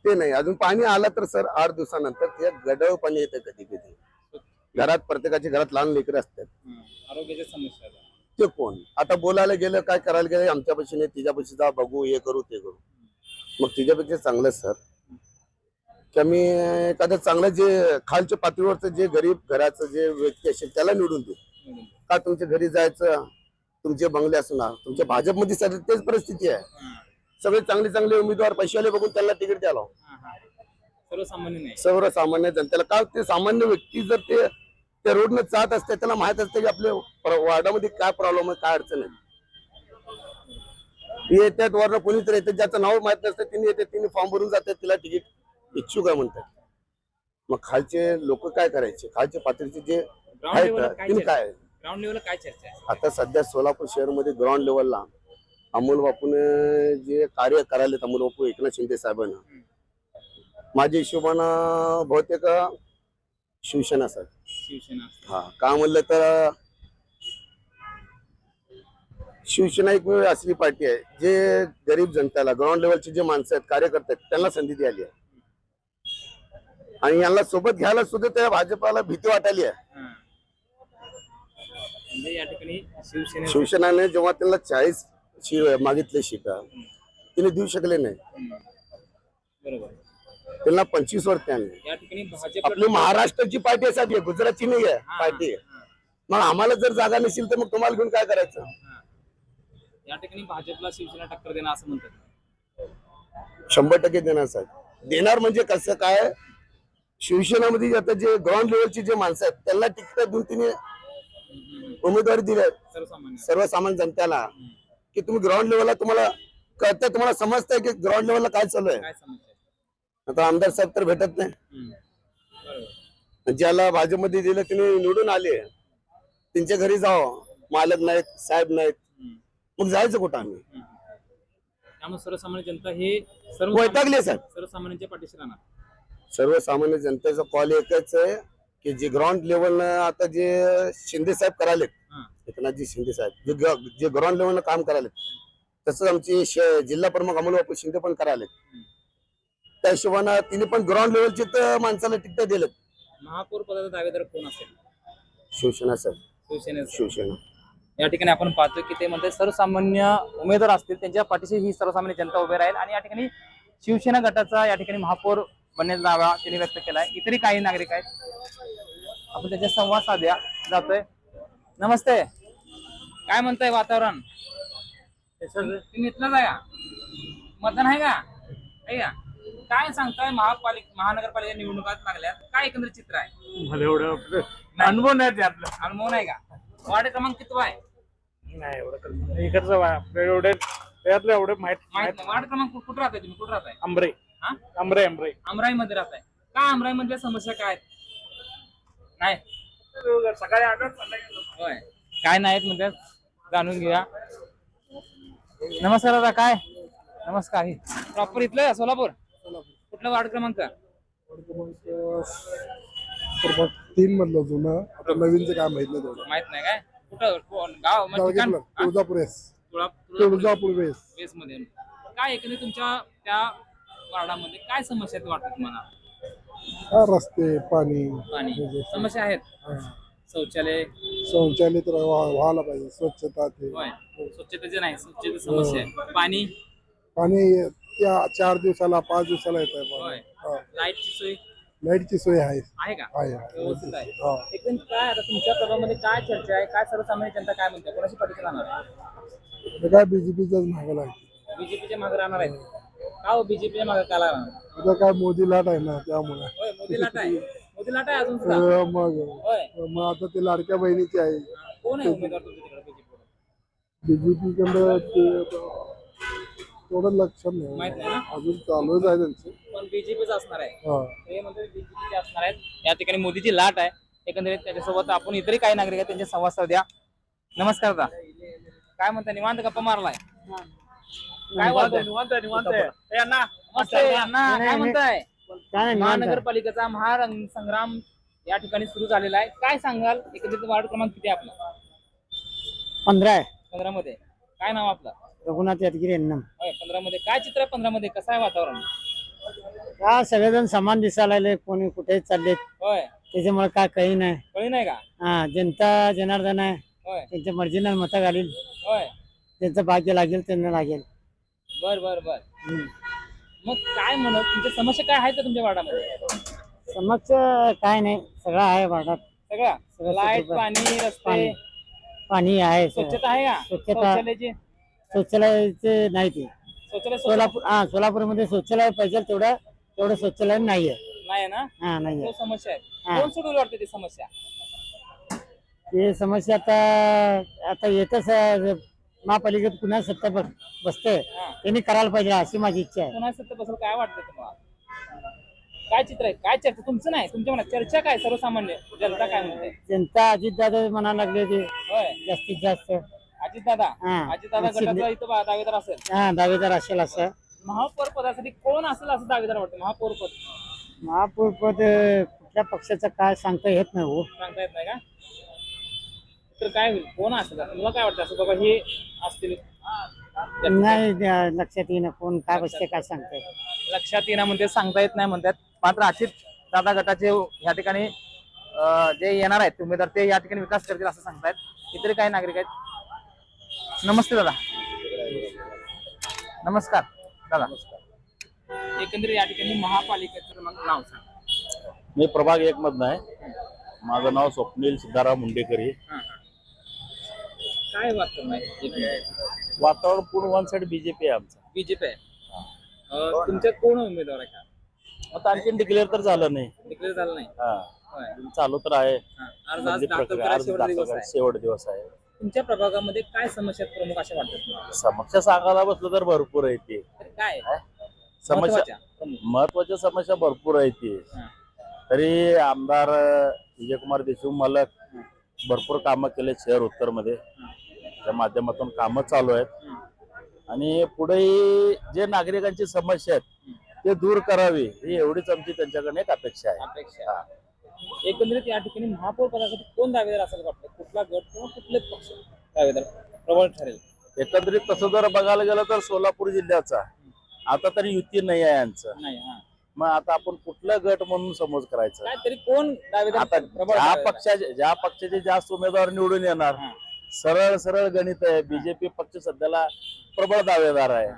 S6: ते नाही. अजून पाणी आलं तर सर 8 दिवसानंतर ते गढळ पाणी येतं कधी कधी. घरात प्रत्येकाच्या घरात लहान लेकरं असतात,
S3: आरोग्याच्या समस्या
S6: ते कोण आता बोलायला गेलं काय करायला गेलं आमच्यापाशी नाही तिच्यापाशी जा बघू हे करू ते करू. मग तिच्यापेक्षा चांगलं सर की आम्ही एखादं चांगलं जे खालच्या पातळीवरचं जे गरीब घराचं जे व्यक्ती असेल त्याला निवडून देऊ. का तुमच्या घरी जायचं, तुमचे बंगले असणार, तुमच्या भाजपमध्ये सध्या तेच परिस्थिती आहे. सगळे चांगले चांगले उमेदवार पैशाले बघून त्यांना तिकीट द्यायला.
S3: सर्वसामान्य नाही,
S6: सर्वसामान्य जनतेला का ते सामान्य व्यक्ती जर ते रोडनं जात असते त्याला माहित असते की आपल्या वार्डामध्ये काय प्रॉब्लेम आहे, काय अडचण आहे. येतात वरनं कोणीतरी येतात ज्याचं नाव माहित नसतं, तिने येते तिने फॉर्म भरून जातात, तिला तिकीट इच्छुक आहे म्हणतात. मग खालचे लोक काय करायचे? खालच्या पातळीचे जे आहेत तिने काय
S3: ग्राउंड लेवलला काय चर्चा आहे?
S6: आता सध्या सोलापूर शहरमध्ये ग्राउंड लेवलला अमोल बापून जे कार्य करायला अमोल बापू एकनाथ शिंदे साहेबांना माझ्या हिशोबानं बहुतेक शिवसेना सर.
S3: शिवसेना
S6: हा का म्हणलं तर शिवसेना एक असली पार्टी आहे जे गरीब जनतेला ग्राउंड लेवलचे जे माणसं आहेत कार्यकर्ते आहेत त्यांना संधी द्यायली आहे. आणि यांना सोबत घ्यायला सुद्धा त्या भाजपाला भीती वाटायली आहे.
S3: म्हणजे या ठिकाणी
S6: शिवसेनाने जेव्हा त्यांना 40 मागितले शिका तिने देऊ शकले नाही.
S3: बरोबर,
S6: त्यांना 25 वर त्याने
S3: या ठिकाणी भाजप
S6: आपली महाराष्ट्राची पार्टी असावी आहे, गुजरातची नाही आहे पार्टी. मग आम्हाला जर जागा नसेल तर मग तुम्हाला घेऊन काय करायचं?
S3: या ठिकाणी भाजपला शिवसेना टक्कर देणार असं म्हणतात.
S6: 100% देणार साहेब. देणार म्हणजे कसं काय, शिवसेनेमध्ये आता जे ग्राउंड लेवलची जे माणसं आहेत त्यांना तिकीट देऊन तिने उमेदवारी दिली सर्वसामान्य जनतेला की तुम्ही ग्राउंड लेवलला तुम्हाला कळतं, तुम्हाला समजतंय की ग्राउंड लेवलला काय चालू आहे. आता आमदार साहेब तर भेटत नाही. ज्याला भाजपमध्ये दिलं तिने निवडून आले, त्यांच्या घरी जावं, मालक नाहीत साहेब नाहीत, मग जायचं कुठं आम्ही?
S3: त्यामुळे सर्वसामान्य जनता हे
S6: वैतागले साहेब.
S3: सर्वसामान्यांच्या पाठीशी राहणार.
S6: सर्वसामान्य जनतेचा कॉल एकच आहे की जे ग्राउंड लेवल आता जे शिंदे साहेब करायले, एकनाथजी शिंदे साहेब जे ग्राउंड लेवलनं काम करायले, तसंच आमचे जिल्हा प्रमुख अमोल बापू शिंदे पण करायले. त्या हिशोबानं तिने पण ग्राउंड लेवलचे तर माणसाला तिकीट दिलेत.
S3: महापौर पदाचा दावेदार कोण असेल?
S6: शिवसेना साहेब. शिवसेना.
S3: या ठिकाणी आपण पाहतो की ते म्हणतात सर्वसामान्य उमेदवार असतील त्यांच्या पाठीशी ही सर्वसामान्य जनता उभी राहील. आणि या ठिकाणी शिवसेना गटाचा या ठिकाणी महापौर बनण्याचा दावा त्यांनी व्यक्त केलाय. इतरही काही नागरिक आहेत, आपण त्याच्या संवाद साध्या जातोय. नमस्ते, काय म्हणताय वातावरण? तुम्ही इथलंच आहे का? मतदान आहे का? काय सांगताय महानगरपालिका निवडणुकात लागल्यात काय एकंदरीत चित्र आहे?
S2: मला एवढं अनुभव नाही त्यातलं.
S3: अनुभव नाही का? वार्ड क्रमांक किती आहे?
S2: नाही एवढं इकडचं एवढे त्यातलं एवढं
S3: माहित नाही. वार्ड क्रमांक कुठं राहताय तुम्ही? कुठं राहताय?
S2: आंबरे
S3: हा?
S2: आंबरे
S3: अमराईमध्ये राहताय. काय अमराईमधल्या समस्या काय आहेत? नाही
S2: सकाळी आठवत
S3: होय काय नाहीत म्हणतात जाणून घेऊया. नमस्कार दादा. काय नमस्कार. प्रॉपर इथलं सोलापूर? कुठलं वार्ड क्रमांक?
S5: 3 मधलं जुनं आता नवीनचं काय माहित नाही तेवढं.
S3: माहित नाही काय? कुठं गाव म्हणजे ठिकाण? हा?
S5: तुळजापूर वेस
S3: वेस मध्ये. काय एकंदरीत तुमच्या त्या वार्डामध्ये काय समस्या आहेत वाटतात तुम्हाला?
S5: रस्ते पाणी
S3: पाणी समस्या आहेत. शौचालय
S5: शौचालय तर व्हायला पाहिजे स्वच्छता ते
S3: होय स्वच्छतेचे नाही स्वच्छतेची समस्या आहे. पाणी
S5: पाणी त्या 4 दिवसाला 5 दिवसाला येत
S3: होय.
S5: आहे.
S3: लाईटची सोय
S5: लाईटची सोय आहे
S3: आहे का?
S5: आहे
S3: व्यवस्थित आहे.
S5: हा.
S3: एकूण काय आता तुमच्या प्रभागामध्ये काय चर्चा आहे? काय सर्वसामान्य जनता काय म्हणते? कोणाशी पाठीशी राहणार आहे?
S5: ते काय बीजेपीच्याच मागे लागते.
S3: बीजेपीच्या मागे राहणार आहेत का? हो बीजेपीच्या मागे का राहणार?
S5: उद्या काय मोदी लाट आहे ना त्यामुळे
S3: होय मोदी लाट आहे. मोदी लाट आहे अजून सुद्धा.
S5: मग आता ते लाडक्या बहिणीची आहे.
S3: कोण आहे उमेदवार तुमच्या तिकडे
S5: बीजेपी कडे थोडं लक्ष नाही
S3: माहित नाही ना?
S5: अजून चालूच आहे त्यांचं.
S3: पण बीजेपीच असणार आहे.
S5: हा.
S3: ते म्हणतात बीजेपीचे असणार आहेत. या ठिकाणी मोदीची लाट आहे. एकंदरीत त्याच्यासोबत आपण इतरही काही नागरिक आहेत त्यांच्या संवाद साधूया. नमस्कार दादा. काय म्हणता? निवांत गप्पा मारलाय? काय वाटतंय? काय म्हणताय? महानगरपालिकेचा महासंग्राम या ठिकाणी सुरू झालेला आहे. काय सांगाल? एकंदरीत वार्ड क्रमांक किती आहे आपला?
S7: 15 आहे.
S3: 15 मध्ये. काय नाव आपलं?
S7: रघुनाथ यादगिरी यांना.
S3: होय 15 मध्ये. काय चित्र आहे 15 मध्ये? कसं आहे वातावरण?
S7: का सगळेजण समान दिसायला लागले, कोणी कुठे चालले,
S3: होय
S7: त्याच्यामुळे काय काही नाही.
S3: कळी नाही का?
S7: हा जनता जनार्दन आहे,
S3: होय
S7: त्यांच्या मर्जीनं मतं घालील,
S3: होय.
S7: त्यांचं भाग्य लागेल त्यांना लागेल.
S3: बर बर बर. मग काय म्हणत तुमच्या समस्या काय आहेत का तुमच्या वार्डामध्ये?
S7: समक्ष काय नाही, सगळं आहे वार्डात.
S3: सगळं
S7: सगळं
S3: लाईट
S7: सुखरूप आहे.
S3: पाणी रस्ते
S7: पाणी पाणी आहे सगळं.
S3: स्वच्छता आहे का?
S7: स्वच्छता.
S3: शौचालयाची
S7: शौचालयाचे नाही ते.
S3: शौचालय
S7: सोलापूरमध्ये शौचालय पाहिजे तेवढं शौचालय नाहीये.
S3: नाही ना?
S7: हा नाहीये.
S3: तो समस्या आहे.
S7: हा.
S3: कोण सोडून वाटते ती समस्या?
S7: ते समस्या आता येतच महापालिकेत पुन्हा सत्ता बसते,
S3: हा.
S7: त्यांनी करायला पाहिजे अशी माझी इच्छा आहे.
S3: पुन्हा सत्ता बसेल काय वाटतं तुम्हाला? काय चित्र आहे? काय चर्चा तुमचं नाही तुमच्या मनात चर्चा काय? सर्वसामान्य जनता काय म्हणते?
S7: जनता अजितदादा म्हणायला लागले ते
S3: होय
S7: जास्तीत जास्त.
S3: अजितदादा.
S7: हा.
S3: अजितदादा गटाचा इथं दावेदार असेल.
S7: हा दावेदार असेल असं.
S3: महापौर पदासाठी कोण असेल असं दावेदार वाटतं? महापौर पद
S7: महापौर पद कुठल्या पक्षाचं काय सांगता येत नाही हो.
S3: सांगता येत नाही का? तर काय होईल? कोण असेल तुला काय वाटतं? असं बाबा हे असतील
S7: नाही लक्षात येईन कोण काय बसते काय सांगताय.
S3: लक्षात येणं म्हणजे सांगता येत नाही म्हणतात. मात्र अजित दादा गटाचे या ठिकाणी जे येणार आहेत उमेदवार ते या ठिकाणी विकास करतील असं सांगतायत. इतर काही नागरिक आहेत. नमस्ते दादा. नमस्कार दादा. एकंदरीत या ठिकाणी महापालिकेचं मग नाव सांग.
S1: मी प्रभाग 1 मधनं आहे. माझं नाव स्वप्नील सिद्धाराम मुंडेकरी.
S3: काय वाटतं नाही?
S1: वातावरण पूर्ण वन साइड बीजेपी आहे आमचं.
S3: बीजेपी आहे. तुमच्यात कोण उमेदवार आहे का?
S1: आता आणखी डिक्लेअर तर झालं नाही.
S3: डिक्लेअर झालं नाही.
S1: हा चालू तर आहे.
S3: अर्ज आज दाखल करायचा शेवटचा दिवस आहे.
S1: शेवट दिवस आहे.
S3: तुमच्या प्रभागामध्ये काय समस्या प्रमुख अशा वाटतात तुम्हाला?
S1: समस्या सांगायला बसलं तर भरपूर आहे ती.
S3: तरी काय
S1: समस्या
S3: महत्त्वाच्या? प्रमुख.
S1: महत्वाच्या समस्या भरपूर आहे ती. तरी आमदार विजयकुमार देशमुख मालक भरपूर कामं केले शहर उत्तर मध्ये. त्या माध्यमातून कामं चालू आहेत आणि पुढे जे नागरिकांची समस्या आहेत ते दूर करावी ही एवढीच आमची त्यांच्याकडे एक अपेक्षा आहे.
S3: अपेक्षा. एकंदरीत या ठिकाणी महापौर पदासाठी कोण दावेदार असेल वाटतं? कुठला गट किंवा कुठले पक्ष दावेदार प्रबळ ठरेल?
S1: एकंदरीत तसं जर बघायला गेलं तर सोलापूर जिल्ह्याचा आता तरी युती नाही आहे यांचं.
S3: नाही. हा
S1: मग आता आपण कुठलं गट म्हणून समज करायचं?
S3: काय तरी कोण दावेदार
S1: आता
S3: प्रबळ
S1: ज्या
S3: दावेदार?
S1: पक्षाचे जास्त उमेदवार निवडून येणार
S3: हा.
S1: सरळ गणित आहे. बीजेपी पक्ष सध्याला प्रबळ दावेदार आहे.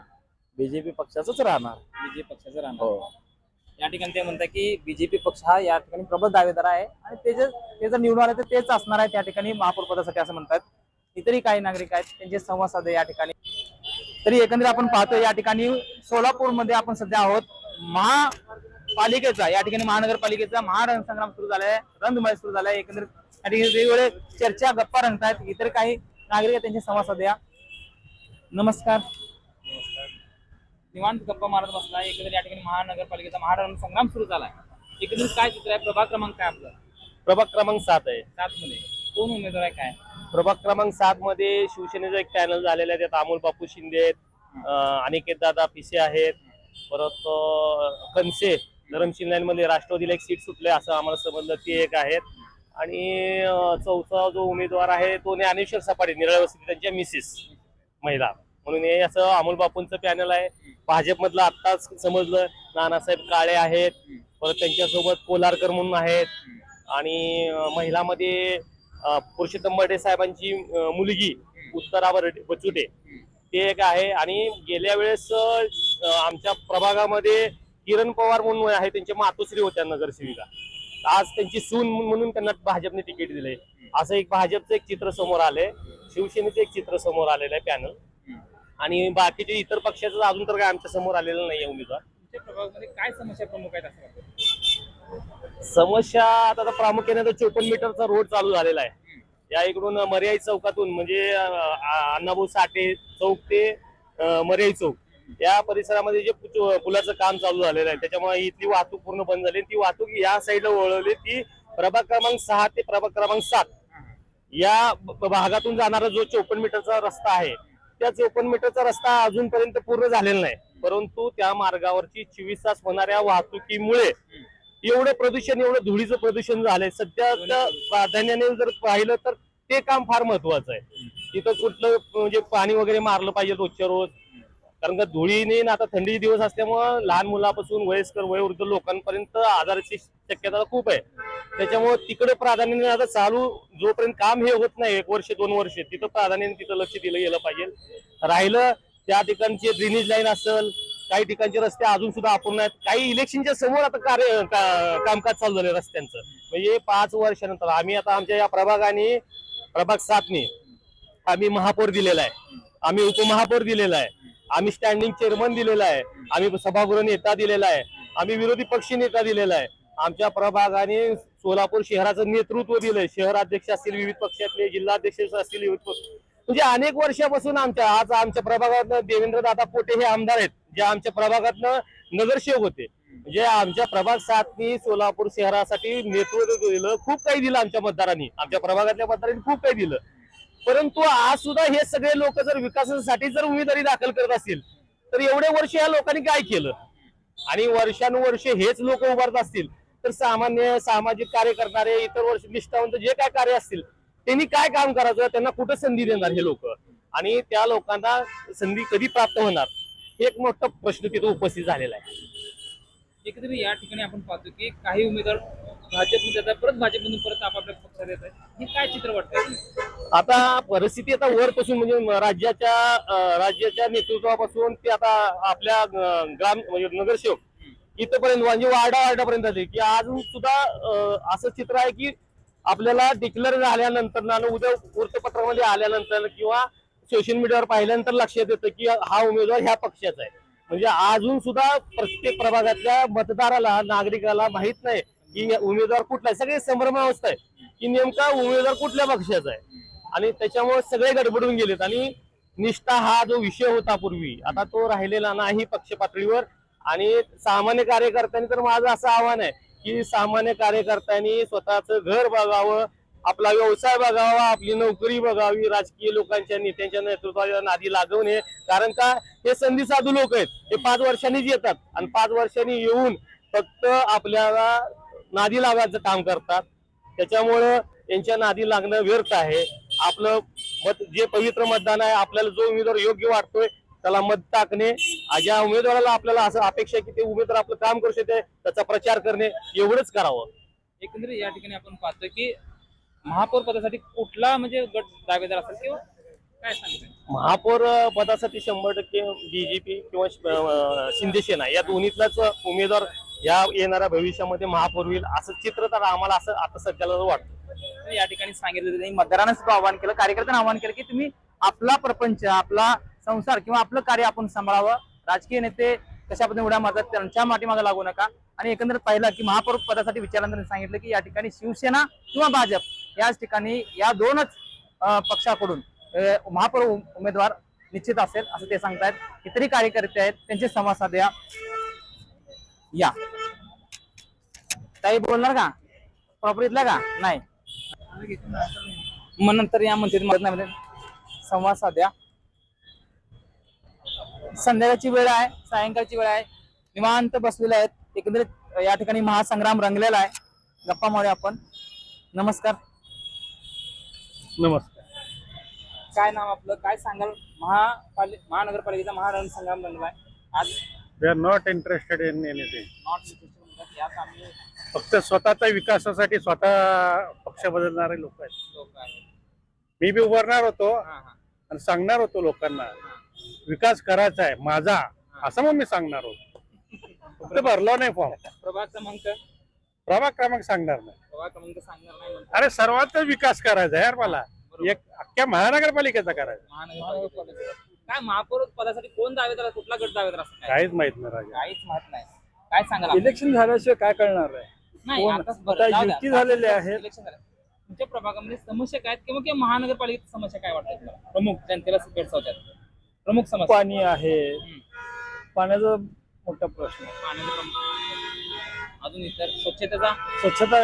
S1: बीजेपी पक्षाचंच राहणार.
S3: बीजेपी पक्षाचं राहणार.
S1: हो.
S3: या ठिकाणी ते म्हणतात की बीजेपी पक्ष हा या ठिकाणी प्रबळ दावेदार आहे आणि ते जर निवडून आले तर तेच असणार आहे त्या ठिकाणी महापौर पदासाठी असं म्हणतात. इतरही काही नागरिक आहेत त्यांचे संवाद साधे या ठिकाणी. तरी एकंदरीत आपण पाहतो या ठिकाणी सोलापूरमध्ये आपण सध्या आहोत. महापालिकेचा या ठिकाणी महानगरपालिकेचा महारणसंग्राम सुरू झालाय, रणधुमाळी सुरू झालाय. एकंदरीत या ठिकाणी वेगवेगळे चर्चा गप्पा रंगतायत. इतर काही नागरिक आहेत, त्यांचे संवाद साधूया. नमस्कार. निवांत गप्पा मारत बसला. एकंदरीत या ठिकाणी महानगरपालिकेचा महारणसंग्राम सुरू झालाय. एकंदरीत काय चित्र आहे? प्रभाग क्रमांक काय आपला?
S1: प्रभाग क्रमांक 7 आहे.
S3: 7 मध्ये कोण उमेदवार आहे? काय
S1: प्रभाग क्रमांक 7 मध्ये शिवसेनेचा एक पॅनल झालेला आहे. त्यात अमोल बापू शिंदे आहेत, अनिकेत दादा पिसे आहेत, परत कनसे धरमशिंग मध्ये राष्ट्रवादीला एक सीट सुटले असं आम्हाला समजलं, ते एक आहेत. आणि चौथा जो उमेदवार आहे तो ज्ञानेश्वर सपाटे, निराळा वस्ती त्यांच्या मिसेस महिला म्हणून हे असं अमोल बापूंचं पॅनल आहे. भाजपमधलं आत्ताच समजलं नानासाहेब काळे आहेत, परत त्यांच्यासोबत कोलारकर म्हणून आहेत. आणि महिलामध्ये पुरुषोत्तम बर्डे साहेबांची मुलगी उत्तरा बचुटे ते एक आहे. आणि गेल्या वेळेस आमच्या प्रभागामध्ये किरण पवार म्हणून आहे, त्यांच्या मातोश्री होत्या नगरसेविका. आज त्यांची सून म्हणून त्यांना भाजपने तिकीट दिले. असं एक भाजपचं एक चित्र समोर आलंय, शिवसेनेचं एक चित्र समोर आलेलं आहे पॅनल. आणि बाकीचे इतर पक्षाचं अजून तर काय आमच्या समोर आलेलं नाहीये उमेदवार.
S3: तुमच्या प्रभागामध्ये काय समस्या प्रमुख आहेत असं वाटतं?
S1: समस्या आता प्रामुख्याने 54 मीटरचा रोड चालू झालेला आहे. या इकडून मर्याई चौकातून म्हणजे अण्णाभाऊ साठे चौक ते मर्याई चौक या परिसरामध्ये जे पुलाचं काम चालू झालेलं आहे, त्याच्यामुळे इथली वाहतूक पूर्ण बंद झाली. ती वाहतूक या साईडला वळवली. ती प्रभाग क्रमांक 6 ते प्रभाग क्रमांक 7 या भागातून जाणारा जो 54 मीटरचा रस्ता आहे, त्या 54 मीटरचा रस्ता अजूनपर्यंत पूर्ण झालेला नाही. परंतु त्या मार्गावरची 24 तास होणाऱ्या वाहतुकीमुळे एवढं प्रदूषण, एवढं धुळीचं प्रदूषण झालंय. सध्या प्राधान्याने जर पाहिलं तर ते काम फार महत्वाचं आहे. तिथं कुठलं म्हणजे पाणी वगैरे मारलं पाहिजे रोजच्या रोज, कारण का धुळीने आता थंडी दिवस असल्यामुळं लहान मुलापासून वयस्कर वयोवृद्ध लोकांपर्यंत आजाराची शक्यता खूप आहे. त्याच्यामुळे तिकडे प्राधान्याने आता चालू जोपर्यंत काम हे होत नाही 1 वर्ष 2 वर्ष तिथं प्राधान्याने तिथं लक्ष दिलं गेलं पाहिजे. राहिलं त्या ठिकाणचे ड्रेनेज लाईन असेल, काही ठिकाणचे रस्ते अजून सुद्धा अपूर्ण आहेत. काही इलेक्शनच्या समोर आता कामकाज चालू झाले रस्त्यांचं. म्हणजे 5 वर्षानंतर आम्ही आता आमच्या या प्रभागाने प्रभाग 7 आम्ही महापौर दिलेला आहे, आम्ही उपमहापौर दिलेला आहे, आम्ही स्टँडिंग चेअरमन दिलेला आहे, आम्ही सभागृह नेता दिलेला आहे, आम्ही विरोधी पक्ष नेता दिलेला आहे. आमच्या प्रभागाने सोलापूर शहराचं नेतृत्व दिलंय. शहराध्यक्ष असतील विविध पक्षातले, जिल्हाध्यक्ष असतील विविध पक्ष, म्हणजे अनेक वर्षापासून आज आमच्या प्रभागातनं देवेंद्र दादा पोटे हे आमदार आहेत, जे आमच्या प्रभागातनं नगरसेवक होते. म्हणजे आमच्या प्रभाग 7 सोलापूर शहरासाठी नेतृत्व दिलं, खूप काही दिलं आमच्या मतदारांनी, आमच्या प्रभागातल्या मतदारांनी खूप काही दिलं. परंतु आज सुद्धा हे सगळे लोक जर विकासासाठी जर उमेदवारी दाखल करत असतील तर एवढे वर्ष या लोकांनी काय केलं? आणि वर्षानुवर्ष हेच लोक उभारत असतील तर सामान्य सामाजिक कार्य करणारे, इतर वर्ष निष्ठावंत जे काय कार्य असतील त्यांनी काय काम करायचं? त्यांना कुठं संधी देणार हे लोक? आणि त्या लोकांना संधी कधी प्राप्त होणार हे एक मोठा प्रश्न तिथे उपस्थित झालेला आहे.
S3: एकंदरीत या ठिकाणी आपण पाहतो की काही उमेदवार भाजपमध्ये जातात, परत भाजपमधून परत आपापल्या पक्षात येतात. हे काय चित्र वाटतंय?
S1: आता परिस्थिती आता वरपासून म्हणजे राज्याच्या नेतृत्वापासून ते आता आपल्या ग्राम म्हणजे नगरसेवक इथपर्यंत म्हणजे वार्डापर्यंत आले की अजून सुद्धा असं चित्र आहे की आपल्याला डिक्लेअर झाल्यानंतर उद्या वृत्तपत्रामध्ये आल्यानंतर किंवा सोशल मीडियावर पाहिल्यानंतर लक्षात येतं की हा उमेदवार ह्या पक्षाचा आहे. म्हणजे अजून सुद्धा प्रत्येक प्रभागातल्या मतदाराला, नागरिकाला माहित नाही की उमेदवार कुठला आहे. सगळे संभ्रमावस्था आहे की नेमका उमेदवार कुठल्या पक्षाचा आहे. आणि त्याच्यामुळे सगळे गडबडून गेलेत. आणि निष्ठा हा जो विषय होता पूर्वी, आता तो राहिलेला नाही पक्ष पातळीवर. आणि सामान्य कार्यकर्त्यांनी तर माझं असं आव्हान आहे की सामान्य कार्यकर्त्यांनी स्वतःचं घर बघावं, आपला व्यवसाय बघावा, आपली नोकरी बघावी, राजकीय लोकांच्या नेत्यांच्या नेतृत्वाच्या नादी लागू नये. कारण का हे संधी साधू लोक आहेत, हे 5 वर्षांनीच येतात आणि 5 वर्षांनी येऊन फक्त आपल्याला नादी लागायचं काम करतात. त्याच्यामुळं यांच्या नादी लागणं व्यर्थ आहे. आपलं मत जे पवित्र मतदान आहे, आपल्याला जो उमेदवार योग्य वाटतोय त्याला मत टाकणे, ज्या उमेदवाराला आपल्याला असं अपेक्षा आहे की ते उमेदवार आपलं काम करू शकते त्याचा प्रचार करणे, एवढंच करावं.
S3: एकंदरीत या ठिकाणी आपण पाहतोय की महापौर पदासाठी कुठला म्हणजे गट दावेदार असेल किंवा काय सांगताय?
S1: महापौर पदासाठी 100% बीजेपी किंवा शिंदे सेना या दोन्हीतलाच उमेदवार या येणाऱ्या भविष्यामध्ये महापौर होईल असं चित्र तर आम्हाला असं आता सध्याला वाटतं.
S3: या ठिकाणी सांगितलं त्यांनी मतदारांना सुद्धा आवाहन केलं, कार्यकर्त्यांना आवाहन केलं की तुम्ही आपला प्रपंच, आपला संसार किंवा आपलं कार्य आपण सांभाळावं. राजकीय नेते कशा पद्धतीने उड्या मारतात त्यांच्या पाठीमागे लागू नका. आणि एकंदरीत पाहिलं की महापौर पदासाठी विचारल्यानंतर सांगितलं की या ठिकाणी शिवसेना किंवा भाजप याच ठिकाणी या दोनच पक्षाकडून महापौर उमेदवार निश्चित असेल असं ते सांगतायत. इतरही कार्यकर्ते आहेत त्यांचे संवाद साधूया. या ताई बोलणार का? प्रॉपर इथला का? नाही मग नंतर या म्हणते संवाद साध्या. संध्याकाळची वेळ आहे, सायंकाळची वेळ आहे, निवांत बसलेले आहेत. एकंदरीत या ठिकाणी महासंग्राम रंगलेला आहे. गप्पा मारूया आपण. नमस्कार.
S1: नमस्कार.
S3: काय नाव आपलं? काय सांगाल? महानगरपालिकेचा महारणसंग्राम रंगलाय आज.
S5: We are not interested in anything.
S3: Not यात आम्ही
S5: फक्त स्वतःच्या विकासासाठी स्वतः पक्ष बदलणारे लोक आहेत.
S3: लोक आहेत.
S5: मी बी उभारणार होतो
S3: हा, हा.
S5: आणि सांगणार होतो लोकांना विकास करायचा आहे माझा, असं मग मी सांगणार होतो. फक्त भरलो नाही फॉर्म.
S3: प्रभाग क्रमांक
S5: सांगणार नाही.
S3: सांगणार नाही म्हणतात.
S5: अरे सर्वांचा विकास करायचा आहे यार मला. एक अख्ख्या महानगरपालिकेचा करायचा.
S3: महानगरपालिका काय महापौर पदासाठी कोण दावेदार आहे? कुठला गट दावेदार असं काय?
S5: काहीच माहित नाही राजा.
S3: काहीच माहित नाही. काय सांगाल?
S5: इलेक्शन झाल्याशिवाय काय कळणार आहे?
S3: नाही
S5: कोण?
S3: आताच बरं,
S5: आता
S3: जाऊ द्या.
S5: युती झालेली आहे.
S3: इलेक्शन झालं. तुमच्या प्रभागामध्ये समस्या काय आहेत किंवा महानगरपालिकेच्या समस्या काय वाटतात तुम्हाला? प्रमुख जनतेला भेडसावतात प्रमुख समस्या.
S5: पाणी आहे, पाण्याचा मोठा प्रश्न आहे.
S3: पाण्याचा प्रमुख. अजून इतर स्वच्छतेचा,
S5: स्वच्छता,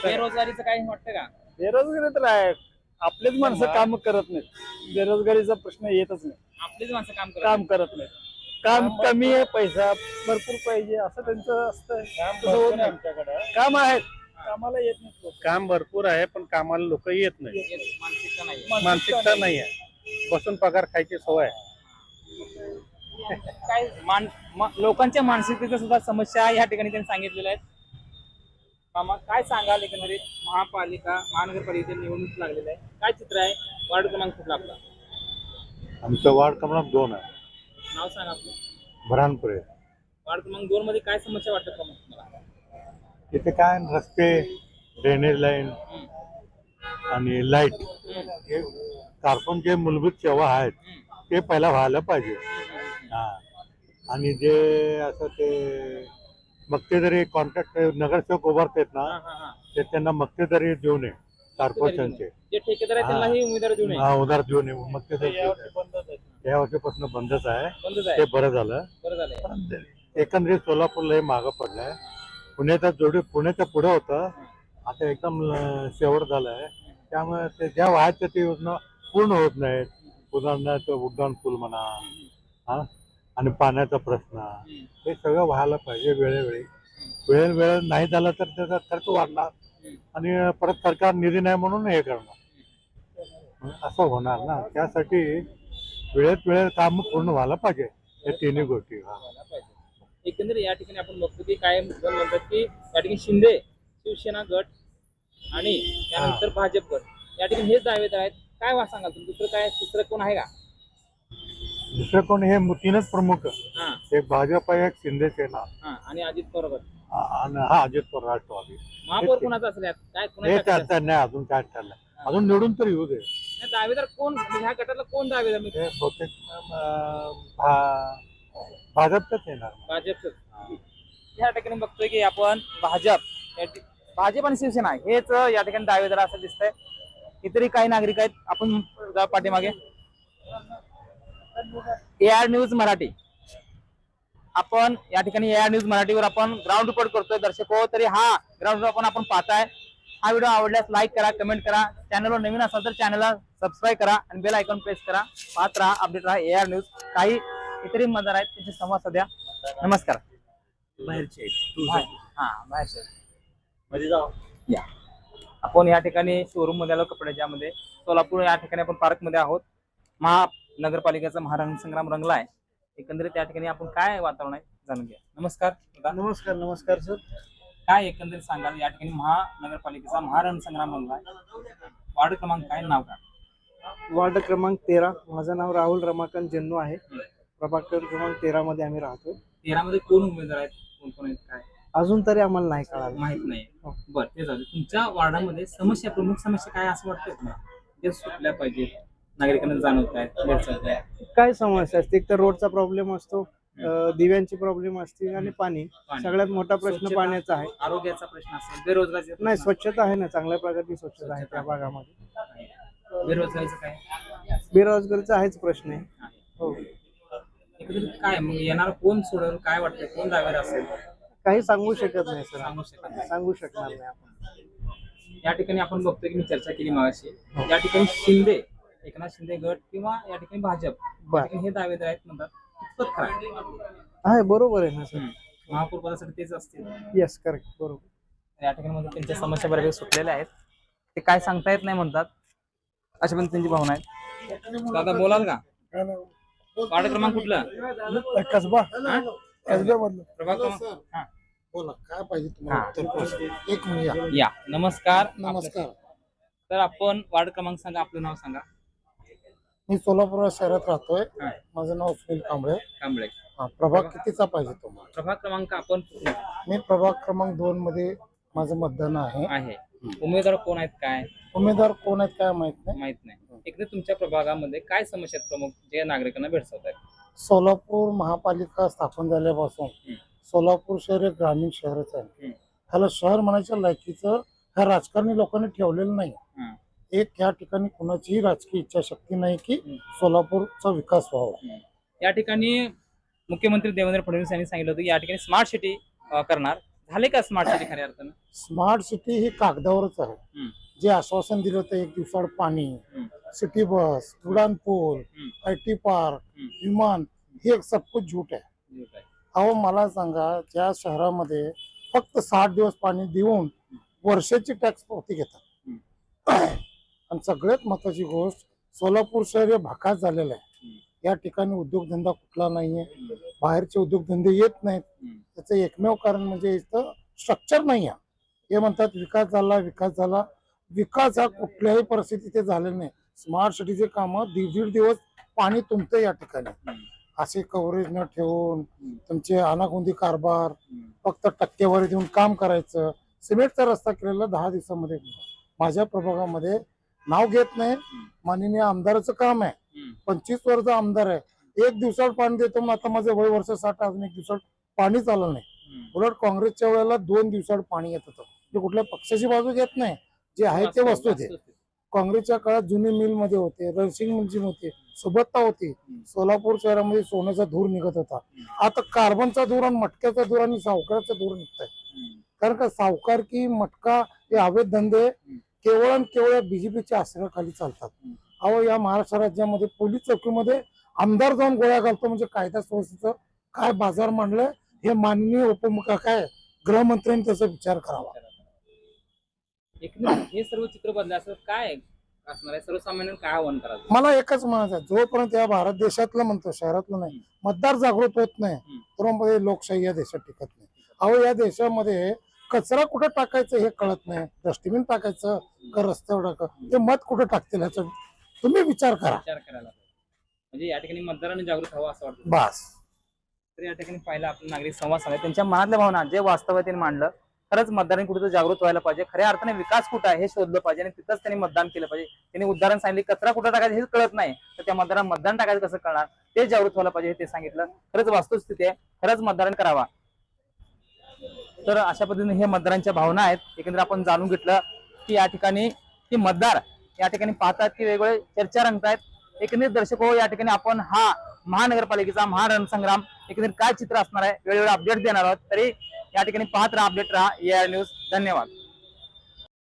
S3: बेरोजगारीचं काय वाटतं का?
S5: बेरोजगारी तर आहे. आपलेच माणसं काम करत नाहीत. बेरोजगारीचा प्रश्न येतच नाही.
S3: आपलीच माणसं काम
S5: काम करत नाहीत. काम कमी आहे, पैसा भरपूर पाहिजे असं त्यांचं असतं. काम आहेत, कामाला येत नाही. काम भरपूर आहे पण कामाला लोक येत नाही.
S3: मानसिकता नाही.
S5: मानसिकता नाही आहे. बसून पगार खायची सवय आहे.
S3: काय लोकांच्या मानसिकतेच्या सुद्धा समस्या या ठिकाणी त्यांनी सांगितलेल्या आहेत. मामा काय सांगाल? एकंदरीत महानगरपालिकेची निवडणूक लागलेली आहे, काय चित्र आहे? वार्ड क्रमांक कुठला आपला?
S5: आमचं वार्ड क्रमांक 2 आहे,
S3: नाव सांगा आपलं.
S5: भरानपुरे.
S3: वार्ड क्रमांक 2 मध्ये काय समस्या वाटतात प्रमुख तुम्हाला?
S5: तिथे काय रस्ते, ड्रेनेज लाईन आणि लाईट, हे कार्बन जे मूलभूत सेवा आहेत ते पहिला व्हायला पाहिजे. हा, आणि जे असं ते मक्तेदारी कॉन्ट्रॅक्ट नगरसेवक उभारतात ना, ते त्यांना मक्तेदारी देऊ नये. कॉर्पोरेशनचे
S3: जे ठेकेदार आहेत त्यांनाही उमेदवारी देऊ नये.
S5: हा, उधार देऊ नये. मक्तेदारी या वर्षीपासून बंदच आहे. ते बरं झालं.
S3: बरं झालंय.
S5: एकंदरीत सोलापूरला हे मागं पडलंय. पुण्याच्या पुढे होतं, आता एकदम शेवट झालंय. त्यामुळे ते ज्या व्हायच्या ते योजना पूर्ण होत नाहीत. उदाहरणार्थ उड्डाण पूल म्हणा, हा, आणि पाण्याचा प्रश्न, हे सगळं व्हायला पाहिजे वेळेवेळी नाही झालं तर त्याचा खर्च वाढणार आणि परत सरकार निधी नाही म्हणून हे करणार. असं होणार ना. त्यासाठी वेळेत काम पूर्ण व्हायला पाहिजे. हे तिन्ही गोष्टी.
S3: एकंदरीत या ठिकाणी आपण बघतो की काय म्हणतात की या ठिकाणी शिंदे शिवसेना गट आणि त्यानंतर भाजप गट या ठिकाणी हेच दावेदार आहेत. काय सांगाल तुम्ही? दुसरं काय, तिसरं कोण आहे का?
S5: दुसरं कोण? हे तीनच प्रमुख.
S3: हा,
S5: एक भाजप आहे, एक शिंदे सेना
S3: आणि अजित पवार गट.
S5: आणि अजित पवार राष्ट्रवादी.
S3: महापौर कोणाचा असेल यात? काय
S5: हे
S3: कोणाचा
S5: चर्चा नाही, अजून काय ठरलं. अजून निवडून तर येऊ दे.
S3: दावेदार कोण? ह्या गटातला कोण दावेदार?
S5: हे बहुतेक भाजपच येणार.
S3: भाजपच. या ठिकाणी बघतोय की आपण भाजप आणि शिवसेना हेच या ठिकाणी दावेदार असं दिसतंय. इतरही काही नागरिक आहेत. आपण पाठीमागे AR न्यूज मराठी, आपण या ठिकाणी AR न्यूज मराठीवर आपण ग्राउंड रिपोर्ट करतोय. दर्शको, तरी हा ग्राउंड आपण पाहताय. हा व्हिडिओ आवडल्यास लाईक करा, कमेंट करा. चॅनलवर नवीन असाल तर चॅनलला सबस्क्राईब करा आणि बेल आयकॉन प्रेस करा. पाहत राहा, अपडेट राहा AR न्यूज. काही इतरही मतदार आहेत त्यांचे संवाद साध्या. नमस्कार. बाहेरचे या आपण या ठिकाणी शोरूम मध्ये आलो कपड्याच्या मध्ये. सोलापूर या ठिकाणी आपण पार्क मध्ये आहोत. महानगरपालिकेचा महारणसंग्राम रंगला आहे. एकंदरीत त्या ठिकाणी आपण काय वातावरण आहे जाणून घ्या. नमस्कार.
S5: नमस्कार सर.
S3: काय एकंदरीत सांगाल? या ठिकाणी महानगरपालिकेचा महारणसंग्राम रंगला आहे. वार्ड क्रमांक काय, नाव काय?
S8: वार्ड क्रमांक 13. माझं नाव राहुल रमाकांत जन्नू आहे. प्रभाग क्रमांक 13 मध्ये आम्ही राहतो.
S3: 13 मध्ये कोण उमेदवार आहेत, कोण कोण आहेत, काय
S8: अजून तरी आम्हाला नाही कळालं.
S3: माहित नाही. बरं, ते झालं. तुमच्या वार्डामध्ये समस्या, प्रमुख समस्या काय असं वाटतं तुम्हाला? ते सुटल्या पाहिजेत, नागरिकांना जाणवत आहेत.
S8: काय समस्या असते? एक तर रोडचा प्रॉब्लेम असतो, दिव्यांची प्रॉब्लेम असतील आणि पाणी
S4: पाणी.
S8: सगळ्यात मोठा प्रश्न
S4: स्वच्छता,
S8: पाण्याचा आहे.
S4: आरोग्याचा प्रश्न असेल, बेरोजगारीचा प्रश्न
S8: नाही, स्वच्छता आहे ना, चांगल्या प्रकारची स्वच्छता आहे त्या
S4: स्वच्छता.
S8: भागामध्ये.
S4: आहे. बेरोजगारीचं काय
S8: बेरोजगारीचा आहेच प्रश्न आहे.
S4: आहे?
S8: हो,
S4: एकंदरीत काय मग येणार कोण सोडल, काय वाटतंय कोण दावेर असेल
S8: काही सांगू शकत नाही सर,
S4: सांगू शकत नाही.
S8: सांगू शकणार नाही आपण.
S4: या ठिकाणी आपण बघतोय की मी चर्चा केली मागाशी, या ठिकाणी शिंदे, एकनाथ शिंदे गट किंवा या ठिकाणी भाजप या
S8: बर.
S4: ठिकाणी हे दावेदार आहेत म्हणतात. कितपत खरं आहे?
S8: आहे, बरोबर आहे ना सर.
S4: महापौर पदासाठी तेच असतील.
S8: येस, करेक्ट, बरोबर.
S3: या ठिकाणी मध्ये त्यांच्या समस्या बऱ्यापैकी सुटलेल्या आहेत. ते काय सांगता येत नाही म्हणतात, अशा पण त्यांची भावना आहे.
S4: दादा बोलाल का? वार्ड क्रमांक कुठला?
S7: कसबा
S4: हा?
S7: कसब्यामधलं.
S4: प्रभाग क्रमांक हा.
S7: बोला, काय पाहिजे तुम्हाला उत्तर प्रश्न? एक मिनिट या.
S4: या नमस्कार.
S7: नमस्कार.
S4: तर आपण वार्ड क्रमांक सांगा, आपलं नाव सांगा.
S7: मी सोलापूर शहरात राहतोय.
S4: हा.
S7: माझं नाव सुनील कांबळे.
S4: कांबळे.
S7: हा, प्रभाग कितीचा पाहिजे तुम्हाला?
S4: प्रभाग क्रमांक आपण
S7: मी प्रभाग क्रमांक 2 मध्ये माझं मतदान आहे.
S4: आहे. उमेदवार कोण आहेत काय
S7: उमेदवार कोण आहेत काय माहित नाही.
S4: माहित नाही. एकदा तुमच्या प्रभागामध्ये काय समस्या आहेत प्रमुख जे नागरिकांना भेडसावत आहेत?
S7: सोलापूर महापालिका स्थापन झाल्यापासून सोलापूर शहर हे ग्रामीण शहरच आहे. ह्याला शहर म्हणायच्या लायकीचं ह्या राजकारणी लोकांनी ठेवलेलं नाही. एक या ठिकाणी कुणाचीही राजकीय इच्छाशक्ती नाही की सोलापूरचा विकास व्हावा.
S4: या ठिकाणी मुख्यमंत्री देवेंद्र फडणवीस यांनी सांगितलं होतं की या ठिकाणी स्मार्ट सिटी करणार. झाले का स्मार्ट सिटी खऱ्या अर्थानं?
S7: स्मार्ट सिटी ही कागदावरच आहे. जे आश्वासन दिलं होतं 1 दिवसाआड पाणी, सिटी बस, उडान पूल, IT पार्क, विमान, हे सब कुछ झूट आहे. अहो मला सांगा, ज्या शहरामध्ये फक्त 60 दिवस पाणी देऊन वर्षाची टॅक्स पावती घेतात आणि सगळ्यात महत्वाची गोष्ट, सोलापूर शहर हे भाकात झालेलं आहे. या ठिकाणी उद्योगधंदा कुठला नाहीये, बाहेरचे उद्योगधंदे येत नाहीत. त्याचं एकमेव कारण म्हणजे इथं स्ट्रक्चर नाही आहे. हे म्हणतात विकास झाला, विकास झाला. विकास हा कुठल्याही परिस्थितीत ते झालेला नाही. स्मार्ट सिटीचे कामं 1.5 दिवस पाणी तुंबतं या ठिकाणी. असे कव्हरेज न ठेवून तुमचे अनागोंदी कारभार, फक्त टक्केवारी देऊन काम करायचं. सिमेंटचा रस्ता केलेला 10 दिवसामध्ये. माझ्या प्रभागामध्ये नाव घेत नाही, माननीय आमदाराचं काम आहे. 25 वर्ष आमदार आहे. 1 दिवसात पाणी देतो. मग आता माझं वय वर्ष 60, अजून 1 दिवसात पाणी चाललं नाही. उलट काँग्रेसच्या वेळेला 2 दिवसात पाणी येत होतं. ते कुठल्या पक्षाची बाजू घेत नाही, जे आहे ते वस्तू होते. काँग्रेसच्या काळात जुनी मिल मध्ये होते, रणसिंग मिल होते, सुबत्ता होती. सोलापूर शहरामध्ये सोन्याचा धूर निघत होता. आता कार्बनचा धूर आणि मटक्याचा धूर आणि सावकाराचा धूर निघत आहे. कारण का सावकार की मटका हे अवैध धंदे केवळ आणि केवळ बीजेपीच्या आश्रयाखाली चालतात. अहो या महाराष्ट्र राज्यामध्ये पोलीस चौकीमध्ये आमदार जाऊन गोळ्या घालतो म्हणजे कायदा सुव्यवस्थेचं काय बाजार मांडलंय, हे माननीय काय गृहमंत्र्यांनी त्याचा विचार करावा.
S4: हे सर्व चित्र बदल असं काय असणार आहे? सर्वसामान्यांना काय आव्हान करायचं?
S7: मला एकच म्हणायचं आहे, जोपर्यंत या भारत देशातलं म्हणतो, शहरातलं नाही, मतदार जागृत होत नाही तोपर्यंत लोकशाही या देशात टिकत नाही. अहो या देशामध्ये कचरा कुठं टाकायचं हे कळत नाही. डस्टबिन टाकायचं का रस्त्यावर टाकायचं, ते मत कुठं टाकतील ह्याचा तुम्ही विचार करा.
S4: विचार करायला पाहिजे. म्हणजे या ठिकाणी मतदारांनी जागृत व्हावं असं वाटतं.
S7: बस.
S4: तर या ठिकाणी पाहिलं आपण नागरिक
S3: संवाद सांगा, त्यांच्या मनातल्या भावना जे वास्तव आहे त्यांनी मांडलं. खरंच मतदारांनी कुठे जागृत व्हायला पाहिजे, खऱ्या अर्थाने विकास कुठं आहे हे शोधलं पाहिजे आणि तिथंच त्यांनी मतदान केलं पाहिजे. त्यांनी उदाहरण सांगितले, कचरा कुठं टाकायचं हे कळत नाही, तर त्या मतदारांना मतदान टाकायचं कसं कळणार, ते जागृत व्हायला पाहिजे हे ते सांगितलं. खरंच वास्तवस्थिती आहे, खरंच मतदारांनी करावा. तर अशा पद्धतीने हे मतदारांच्या भावना आहेत. एकंदरीत आपण जाणून घेतलं की या ठिकाणी की मतदार या ठिकाणी पाहतात की वेगवेगळे चर्चा रंगतायत. एकंदरीत दर्शक हो, या ठिकाणी आपण हा महानगरपालिकेचा महारणसंग्राम एकंदरीत काय चित्र असणार आहे वेळोवेळी अपडेट देणार आहोत. तरी या ठिकाणी पाहत राहा, अपडेट राहा AR न्यूज. धन्यवाद.